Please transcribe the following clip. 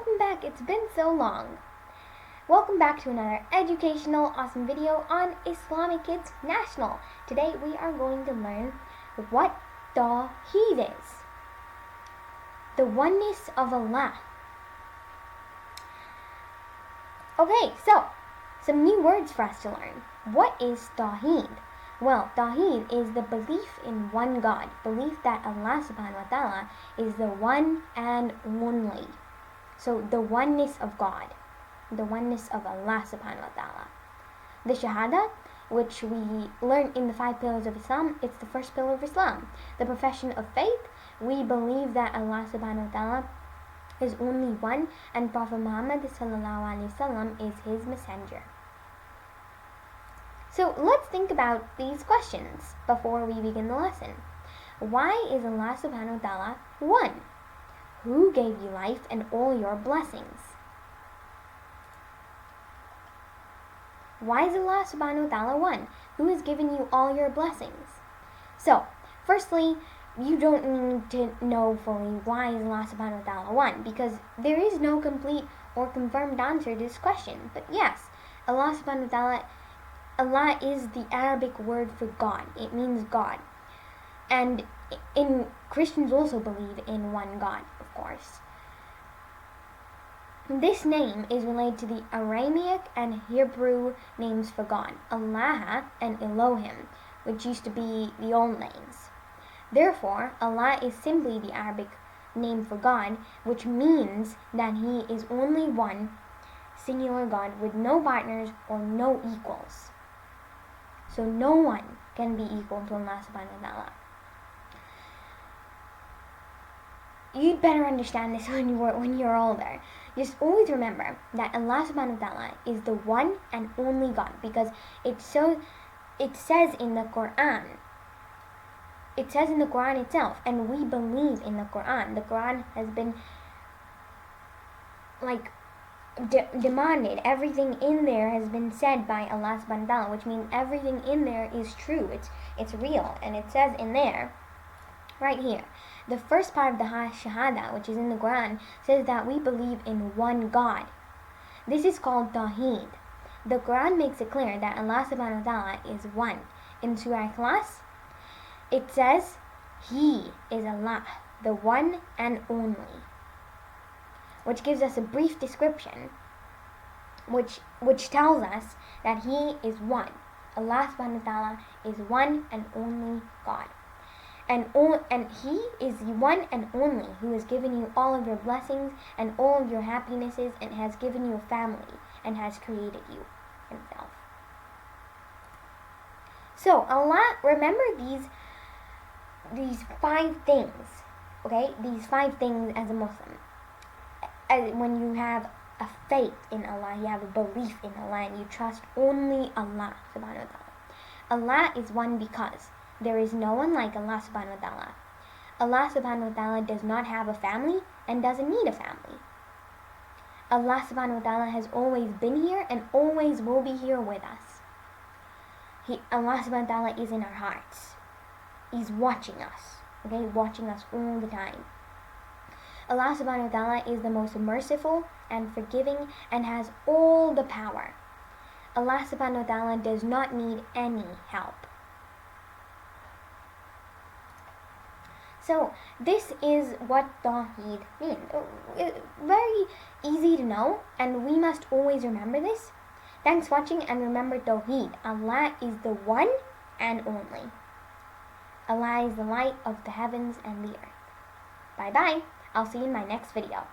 welcome back. It's been so long. Welcome back to another educational, awesome video on Islamic Kids National. Today we are going to learn what Tawhid is. The oneness of Allah. Okay, so some new words for us to learn. What is Tawhid? Well, Tawhid is the belief in one God, belief that Allah subhanahu wa ta'ala is the one and only. So the oneness of God, the oneness of Allah subhanahu wa ta'ala. The Shahadah, which we learn in the 5 pillars of Islam, it's the first pillar of Islam. The profession of faith, we believe that Allah subhanahu wa ta'ala is only one and Prophet Muhammad s.a.w. is his messenger. So let's think about these questions before we begin the lesson. Why is Allah subhanahu wa ta'ala one? Who gave you life and all your blessings? Why is Allah subhanahu wa ta'ala one? Who has given you all your blessings? So, firstly, you don't need to know fully why is Allah subhanahu wa ta'ala one, because there is no complete or confirmed answer to this question. But yes, Allah subhanahu wa ta'ala, Allah is the Arabic word for God. It means God. And Christians also believe in one God, of course. This name is related to the Aramaic and Hebrew names for God, Allah and Elohim, which used to be the old names. Therefore, Allah is simply the Arabic name for God, which means that He is only one singular God with no partners or no equals. So no one can be equal to Allah subhanahu wa ta'ala. You'd better understand this when you're older. Just always remember that Allah subhanahu wa ta'ala is the one and only God, because it says in the Quran. It says in the Quran itself, and we believe in the Quran. The Quran has been demanded. Everything in there has been said by Allah subhanahu wa ta'ala, which means everything in there is true. It's real, and it says in there, right here, the first part of the Shahadah, which is in the Quran, says that we believe in one God. This is called Tawhid. The Quran makes it clear that Allah subhanahu wa ta'ala is one. In Surah Ikhlas, it says, He is Allah, the one and only, which gives us a brief description, which tells us that He is one. Allah subhanahu wa ta'ala is one and only God. And He is the one and only who has given you all of your blessings and all of your happinesses, and has given you a family and has created you Himself. So Allah, remember these 5 things, okay? These 5 things as a Muslim. When you have a faith in Allah, you have a belief in Allah, and you trust only Allah subhanahu wa ta'ala. Allah is one because there is no one like Allah subhanahu wa ta'ala. Allah subhanahu wa ta'ala does not have a family and doesn't need a family. Allah subhanahu wa ta'ala has always been here and always will be here with us. Allah subhanahu wa ta'ala is in our hearts. He's watching us, okay? Watching us all the time. Allah subhanahu wa ta'ala is the most merciful and forgiving and has all the power. Allah subhanahu wa ta'ala does not need any help. So, this is what Tawhid means. Very easy to know, and we must always remember this. Thanks for watching, and remember Tawhid. Allah is the one and only. Allah is the light of the heavens and the earth. Bye-bye. I'll see you in my next video.